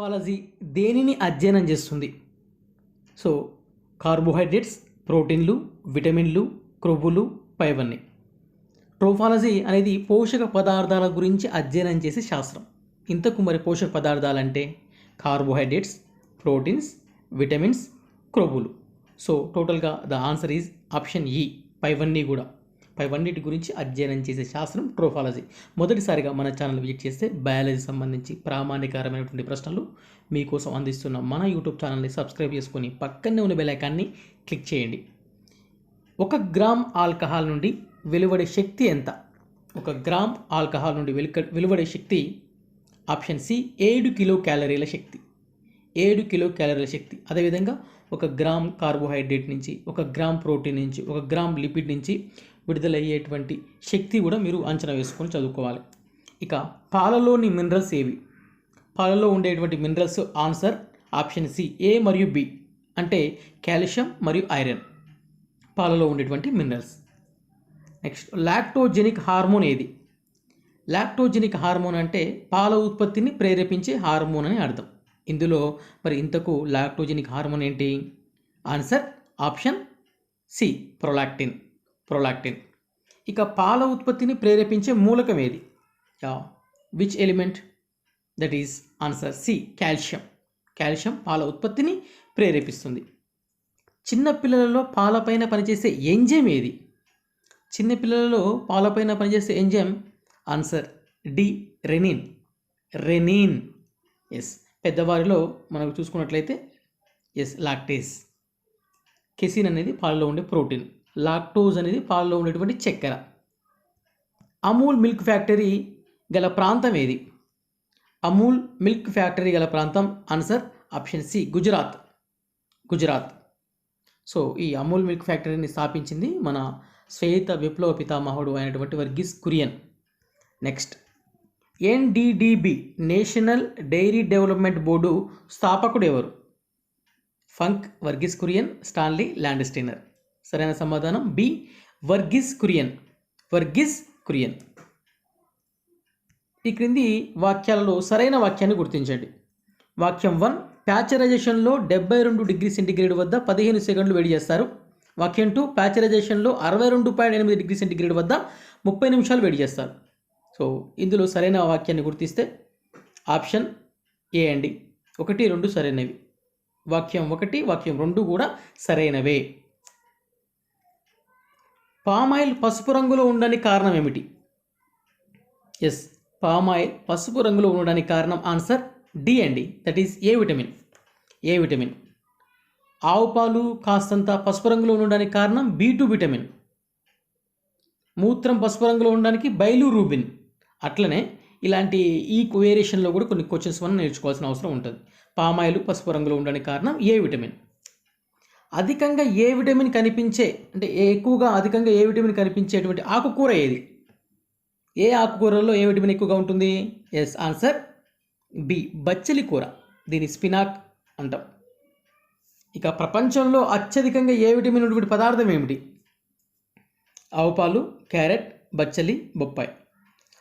ట్రోఫాలజీ దేనిని అధ్యయనం చేస్తుంది? సో కార్బోహైడ్రేట్స్, ప్రోటీన్లు, విటమిన్లు, క్రొవ్వులు పైవన్నీ. ట్రోఫాలజీ అనేది పోషక పదార్థాల గురించి అధ్యయనం చేసే శాస్త్రం. ఇంతకు మరి పోషక పదార్థాలు అంటే కార్బోహైడ్రేట్స్, ప్రోటీన్స్, విటమిన్స్, క్రొవ్వులు. సో టోటల్గా ద ఆన్సర్ ఈజ్ ఆప్షన్ ఈ. పైవన్నిటి గురించి అధ్యయనం చేసే శాస్త్రం ట్రోఫాలజీ. మొదటిసారిగా మన ఛానల్ విజిట్ చేస్తే బయాలజీ సంబంధించి ప్రామాణికరమైనటువంటి ప్రశ్నలు మీకోసం అందిస్తున్న మన యూట్యూబ్ ఛానల్ని సబ్స్క్రైబ్ చేసుకొని పక్కనే ఉన్న బెల్ ఐకాన్ని క్లిక్ చేయండి. 1 గ్రామ్ ఆల్కహాల్ నుండి వెలువడే శక్తి ఎంత? 1 గ్రామ్ ఆల్కహాల్ నుండి వెలువడే శక్తి ఆప్షన్ సి 7 కిలో క్యాలరీల శక్తి. 7 కిలో క్యాలరీల శక్తి. అదేవిధంగా 1 గ్రామ్ కార్బోహైడ్రేట్ నుంచి, 1 గ్రామ్ ప్రోటీన్ నుంచి, 1 గ్రామ్ లిపిడ్ నుంచి విడుదలయ్యేటువంటి శక్తి కూడా మీరు అంచనా వేసుకొని చదువుకోవాలి. ఇక పాలలోని మినరల్స్ ఏవి? పాలలో ఉండేటువంటి మినరల్స్ ఆన్సర్ ఆప్షన్ సి ఏ మరియు బి, అంటే కాల్షియం మరియు ఐరన్ పాలలో ఉండేటువంటి మినరల్స్. నెక్స్ట్, లాక్టోజెనిక్ హార్మోన్ ఏది? లాక్టోజెనిక్ హార్మోన్ అంటే పాల ఉత్పత్తిని ప్రేరేపించే హార్మోన్ అని అర్థం. ఇందులో మరి ఇంతకు లాక్టోజెనిక్ హార్మోన్ ఏంటి? Answer option C prolactin. ఇక పాల ఉత్పత్తిని ప్రేరేపించే మూలకం ఏది? Which element? That is answer C calcium పాల ఉత్పత్తిని ప్రేరేపిస్తుంది. చిన్నపిల్లలలో పాలపైన పనిచేసే ఎంజైమ్ ఏది? చిన్నపిల్లలలో పాలపైన పనిచేసే enzyme answer D rennin. Yes. పెద్దవారిలో మనకు చూసుకున్నట్లయితే లాక్టేజ్. కెసిన్ అనేది పాలలో ఉండే ప్రోటీన్. లాక్టోజ్ అనేది పాలలో ఉండేటువంటి చక్కెర. అమూల్ మిల్క్ ఫ్యాక్టరీ గల ప్రాంతం ఏది? అమూల్ మిల్క్ ఫ్యాక్టరీ గల ప్రాంతం answer option C Gujarat. So ఈ అమూల్ మిల్క్ ఫ్యాక్టరీని స్థాపించింది మన శ్వేత విప్లవ పితామహుడు అయినటువంటి Verghese Kurien. Next, NDDB national dairy development board స్థాపకుడు ఎవరు? Funk, Verghese Kurien, Stanley Landsteiner. సరైన సమాధానం బి వర్గీస్ కురియన్. ఈ క్రింది వాక్యాలలో సరైన వాక్యాన్ని గుర్తించండి. వాక్యం 1, ప్యాచరైజేషన్లో 72 డిగ్రీ సెంటీగ్రేడ్ వద్ద 15 సెకండ్లు వేడి చేస్తారు. వాక్యం 2, ప్యాచరైజేషన్లో 62.8 డిగ్రీ సెంటీగ్రేడ్ వద్ద 30 నిమిషాలు వేడి చేస్తారు. సో ఇందులో సరైన వాక్యాన్ని గుర్తిస్తే ఆప్షన్ ఏ అండి. 1, 2 సరైనవి. వాక్యం 1, వాక్యం 2 కూడా సరైనవే. పామాయిల్ పసుపు రంగులో ఉండడానికి కారణం ఏమిటి? ఎస్, పామాయిల్ పసుపు రంగులో ఉండడానికి కారణం ఆన్సర్ డి అండి. That is a vitamin. ఆవు పాలు కాస్తంత పసుపు రంగులో ఉండడానికి కారణం B2 విటమిన్. మూత్రం పసుపు రంగులో ఉండడానికి బైలురూబిన్. అట్లనే ఇలాంటి ఈ వేరియేషన్లో కూడా కొన్ని క్వశ్చన్స్ మనం నేర్చుకోవాల్సిన అవసరం ఉంటుంది. పామాయిల్ పసుపు రంగులో ఉండడానికి కారణం ఏ విటమిన్. అధికంగా ఏ విటమిన్ కనిపించే, అంటే ఎక్కువగా అధికంగా ఏ విటమిన్ కనిపించేటువంటి ఆకుకూర ఏది? ఏ ఆకుకూరలో ఏ విటమిన్ ఎక్కువగా ఉంటుంది? ఎస్, ఆన్సర్ బి బచ్చలి కూర. దీని స్పినాక్ అంటాం. ఇక ప్రపంచంలో అత్యధికంగా ఏ విటమిన్ ఉన్నటువంటి పదార్థం ఏమిటి? ఆవు పాలు, క్యారెట్, బచ్చలి, బొప్పాయి.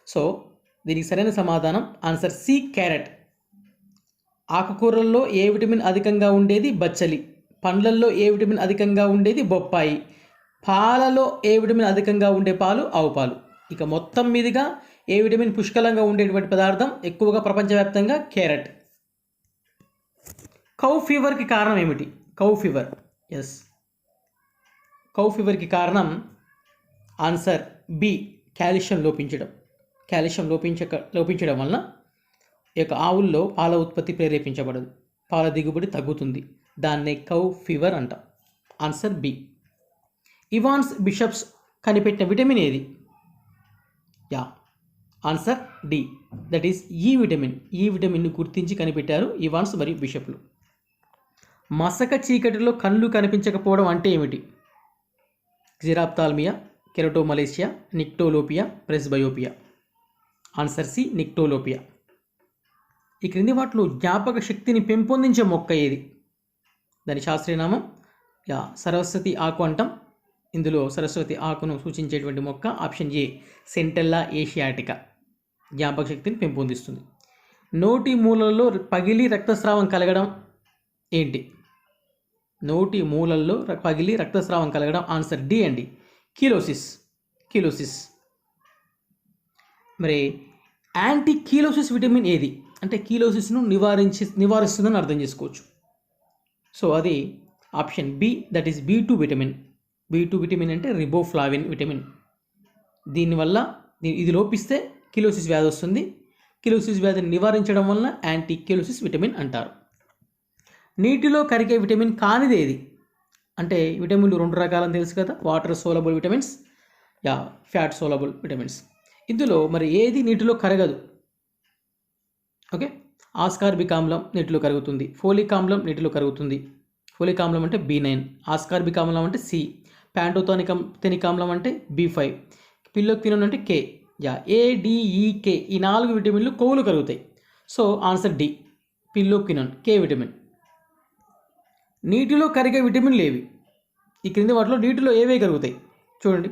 సో దీనికి సరైన సమాధానం ఆన్సర్ సి క్యారెట్. ఆకుకూరల్లో ఏ విటమిన్ అధికంగా ఉండేది? బచ్చలి. పండ్లల్లో ఏ విటమిన్ అధికంగా ఉండేది? బొప్పాయి. పాలలో ఏ విటమిన్ అధికంగా ఉండే పాలు? ఆవు పాలు. ఇక మొత్తం మీదుగా ఏ విటమిన్ పుష్కలంగా ఉండేటువంటి పదార్థం ఎక్కువగా ప్రపంచవ్యాప్తంగా? క్యారెట్. కౌ ఫీవర్కి కారణం ఏమిటి? ఎస్, కౌ ఫీవర్కి కారణం ఆన్సర్ బి కాల్షియం లోపించడం వలన ఈ యొక్క ఆవుల్లో పాల ఉత్పత్తి ప్రేరేపించబడదు, పాల దిగుబడి తగ్గుతుంది. దాన్నే కౌ ఫీవర్ అంటాం. Answer B. ఇవాన్స్ బిషప్స్ కనిపెట్టిన విటమిన్ ఏది? Answer D, that is E విటమిన్ను గుర్తించి కనిపెట్టారు ఇవాన్స్ మరియు బిషప్లు. మసక చీకటిలో కళ్ళు కనిపించకపోవడం అంటే ఏమిటి? Xerophthalmia, keratomalacia, nyctalopia, presbyopia. Answer C nyctalopia. ఈ క్రింది వాటిలో జ్ఞాపక శక్తిని పెంపొందించే మొక్క ఏది? దాని శాస్త్రీయనామం సరస్వతి ఆకు అంటాం. ఇందులో సరస్వతి ఆకును సూచించేటువంటి మొక్క ఆప్షన్ ఏ సెంటెల్లా ఏషియాటికా. జ్ఞాపక శక్తిని పెంపొందిస్తుంది. నోటి మూలల్లో పగిలి రక్తస్రావం కలగడం ఏంటి? నోటి మూలల్లో పగిలి రక్తస్రావం కలగడం ఆన్సర్ డి అండి, కీలోసిస్. మరి యాంటీ కీలోసిస్ విటమిన్ ఏది? అంటే కీలోసిస్ను నివారిస్తుందని అర్థం చేసుకోవచ్చు. సో అది option B, that is B2 vitamin. B2 vitamin అంటే రిబోఫ్లావిన్ విటమిన్. దీనివల్ల ఇది లోపిస్తే కీలోసిస్ వ్యాధి వస్తుంది. కీలోసిస్ వ్యాధిని నివారించడం వలన యాంటీ కీలోసిస్ విటమిన్ అంటారు. నీటిలో కరిగే విటమిన్ కానిది ఏది? అంటే విటమిన్లు 2 రకాలని తెలుసు కదా, water soluble vitamins, fat soluble vitamins. ఇందులో మరి ఏది నీటిలో కరగదు? ఓకే, ఆస్కార్బిక్ ఆమ్లం నీటిలో కరుగుతుంది, ఫోలిక్ ఆమ్లం నీటిలో కరుగుతుంది. ఫోలిక్ ఆమ్లం అంటే B9, ఆస్కార్బిక్ ఆమ్లం అంటే C, ప్యాంటోథెనిక్ ఆమ్లం అంటే B5, పిల్లోక్వినోన్ అంటే K. ADEK ఈ 4 విటమిన్లు కొవ్వులు కరుగుతాయి. So answer D, phylloquinone, K vitamin. నీటిలో కరిగే విటమిన్లు ఏవి? ఈ క్రింది వాటిలో నీటిలో ఏవే కరుగుతాయి చూడండి.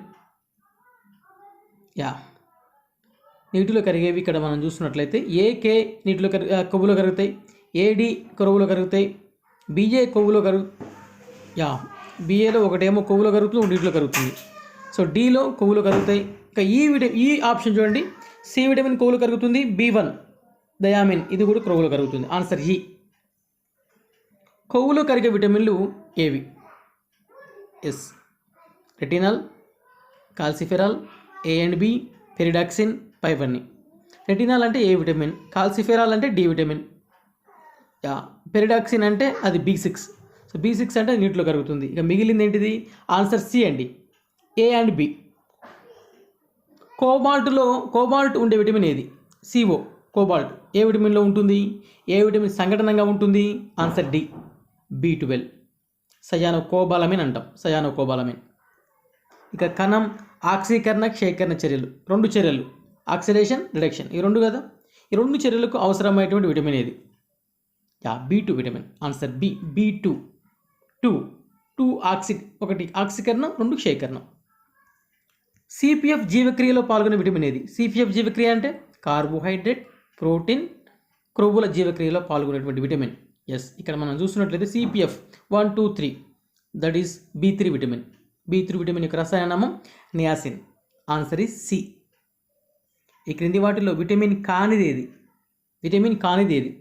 నీటిలో కరిగేవి ఇక్కడ మనం చూస్తున్నట్లయితే AK నీటిలో కొవ్వులో కరుగుతాయి, AD కొవ్వులో కరుగుతాయి, BA కొవ్వులో BAలో ఒకటేమో కొవ్వులో కరుగుతుంది, నీటిలో కరుగుతుంది. సో Dలో కొవ్వులో కరుగుతాయి. ఇంకా ఈ ఆప్షన్ చూడండి, C విటమిన్ కొవ్వులో కరుగుతుంది, B1 థయామిన్ ఇది కూడా కొవ్వులో కరుగుతుంది. ఆన్సర్ ఈ. కొవ్వులో కరిగే విటమిన్లు ఏవి? ఎస్, retinol, calciferol, A and B, pyridoxine, పైవన్నీ. రెటినాల్ అంటే ఏ విటమిన్, కాల్సిఫెరాల్ అంటే డి విటమిన్, పెరిడాక్సిన్ అంటే అది B6. సో B6 అంటే నీటిలో కరుగుతుంది. ఇక మిగిలింది ఏంటిది? ఆన్సర్ సి అండి, A అండ్ B. కోబాల్ట్ ఉండే విటమిన్ ఏది? CO, కోబాల్ట్ ఏ విటమిన్లో ఉంటుంది? ఏ విటమిన్ సంఘటనంగా ఉంటుంది? ఆన్సర్ డి, B12, సయానోకోబాలమిన్ అంటాం, సయానోకోబాలమిన్. ఇక కణం ఆక్సీకరణ క్షేకరణ చర్యలు, 2 చర్యలు, ఆక్సిడేషన్ రిడక్షన్, ఈ 2 కదా. ఈ 2 చర్యలకు అవసరమైనటువంటి విటమిన్ ఏది? B2 vitamin. Answer B, B2. 2 ఒకటి ఆక్సీకరణ, 2 క్షేకరణం. CPF జీవక్రియలో పాల్గొనే విటమిన్ ఏది? CPF జీవక్రియ అంటే కార్బోహైడ్రేట్, ప్రోటీన్, క్రొవ్వుల జీవక్రియలో పాల్గొనేటువంటి విటమిన్. ఎస్, ఇక్కడ మనం చూస్తున్నట్లయితే CPF 1, 2, 3 that is B3 vitamin. B3 vitamin యొక్క రసాయన నామం నియాసిన్. Answer is C. ఈ క్రింది వాటిలో విటమిన్ కానిది ఏది?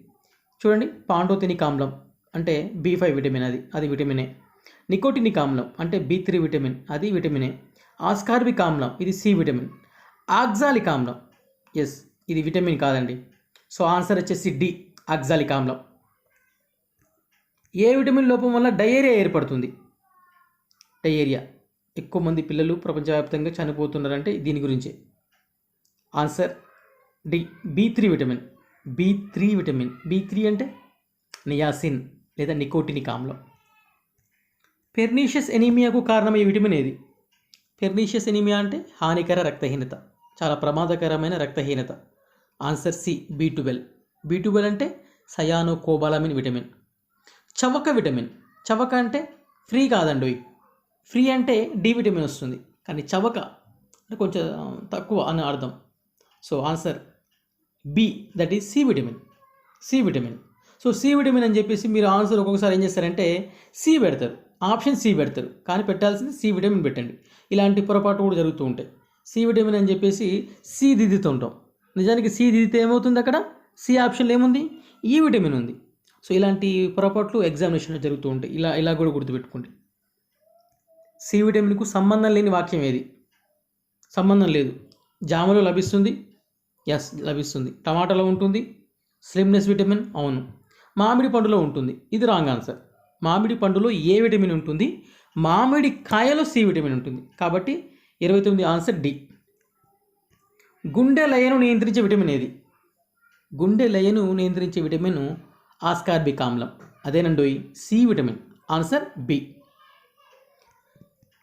చూడండి, పాంటోథెనిక్ ఆమ్లం అంటే B5 విటమిన్, అది విటమినే. నికోటినిక్ ఆమ్లం అంటే B3 విటమిన్, అది విటమినే. ఆస్కార్బిక్ ఆమ్లం ఇది C విటమిన్. ఆక్సాలిక్ ఆమ్లం, ఎస్, ఇది విటమిన్ కాదండి. సో ఆన్సర్ వచ్చేసి డి, ఆక్సాలిక్ ఆమ్లం. ఏ విటమిన్ లోపం వల్ల డయేరియా ఏర్పడుతుంది? డయేరియా, ఎక్కువ మంది పిల్లలు ప్రపంచవ్యాప్తంగా చనిపోతున్నారంటే దీని గురించే. Answer D, B3 vitamin. B3 అంటే నియాసిన్ లేదా నికోటినిక్ ఆమ్లం. పెర్నీషియస్ ఎనీమియాకు కారణమయ్యే విటమిన్ ఏది? పెర్నీషియస్ ఎనీమియా అంటే హానికర రక్తహీనత, చాలా ప్రమాదకరమైన రక్తహీనత. ఆన్సర్ సి, B12 అంటే సయానోకోబాలమిన్ విటమిన్. చవక విటమిన్, చవక అంటే ఫ్రీ కాదండి, ఫ్రీ అంటే డి విటమిన్ వస్తుంది, కానీ చవక అంటే కొంచెం తక్కువ అని అర్థం. So answer B, that is C vitamin. So C vitamin అని చెప్పేసి మీరు ఆన్సర్ ఒక్కొక్కసారి ఏం చేస్తారంటే సి పెడతారు, ఆప్షన్ సి పెడతారు, కానీ పెట్టాల్సింది సి విటమిన్ పెట్టండి. ఇలాంటి పొరపాటు కూడా జరుగుతూ ఉంటాయి. సి విటమిన్ అని చెప్పేసి సి దిద్దుతుంటాం, నిజానికి సి దిద్దితే ఏమవుతుంది? అక్కడ సి ఆప్షన్లో ఏముంది? ఈ విటమిన్ ఉంది. సో ఇలాంటి పొరపాట్లు ఎగ్జామినేషన్లో జరుగుతూ ఉంటాయి. ఇలా కూడా గుర్తుపెట్టుకోండి. సి విటమిన్కు సంబంధం లేని వాక్యం ఏది? సంబంధం లేదు. జామలో లభిస్తుంది, ఎస్ లభిస్తుంది. టమాటాలో ఉంటుంది. స్లిమ్నెస్ విటమిన్, అవును. మామిడి పండులో ఉంటుంది, ఇది రాంగ్ ఆన్సర్. మామిడి పండులో ఏ విటమిన్ ఉంటుంది? మామిడి కాయలో సి విటమిన్ ఉంటుంది. కాబట్టి 29 ఆన్సర్ డి. గుండె లయను నియంత్రించే విటమిన్ ఏది? గుండె లయను నియంత్రించే విటమిన్ ఆస్కార్బిక్ ఆమ్లం, అదేనండోయ్ సి విటమిన్. Answer B.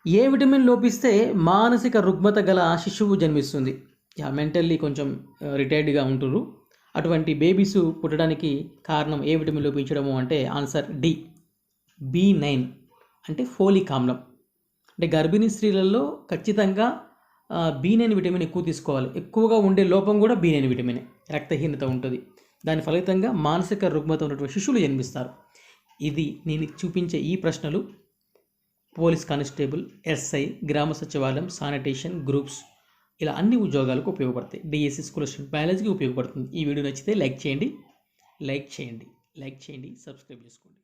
ఏ విటమిన్ లోపిస్తే మానసిక రుగ్మత గల శిశువు జన్మిస్తుంది? మెంటల్లీ కొంచెం రిటైర్డ్గా ఉంటున్నారు, అటువంటి బేబీస్ పుట్టడానికి కారణం ఏ విటమిన్ లోపించడము అంటే ఆన్సర్ డి, B9 అంటే ఫోలిక్ ఆమ్లం. అంటే గర్భిణీ స్త్రీలలో ఖచ్చితంగా B9 విటమిన్ ఎక్కువ తీసుకోవాలి. ఎక్కువగా ఉండే లోపం కూడా B9 విటమిన్, రక్తహీనత ఉంటుంది. దాని ఫలితంగా మానసిక రుగ్మత ఉన్నటువంటి శిశువులు జన్మిస్తారు. ఇది నేను చూపించే ఈ ప్రశ్నలు పోలీస్ కానిస్టేబుల్, ఎస్ఐ, గ్రామ సచివాలయం, శానిటేషన్, గ్రూప్స్ ఇలా అన్ని ఉద్యోగాలకు ఉపయోగపడతాయి. డిఎస్సి స్కూల్ అసిస్టెంట్ బయాలజీకి ఉపయోగపడుతుంది. ఈ వీడియో నచ్చితే లైక్ చేయండి, సబ్స్క్రైబ్ చేసుకోండి.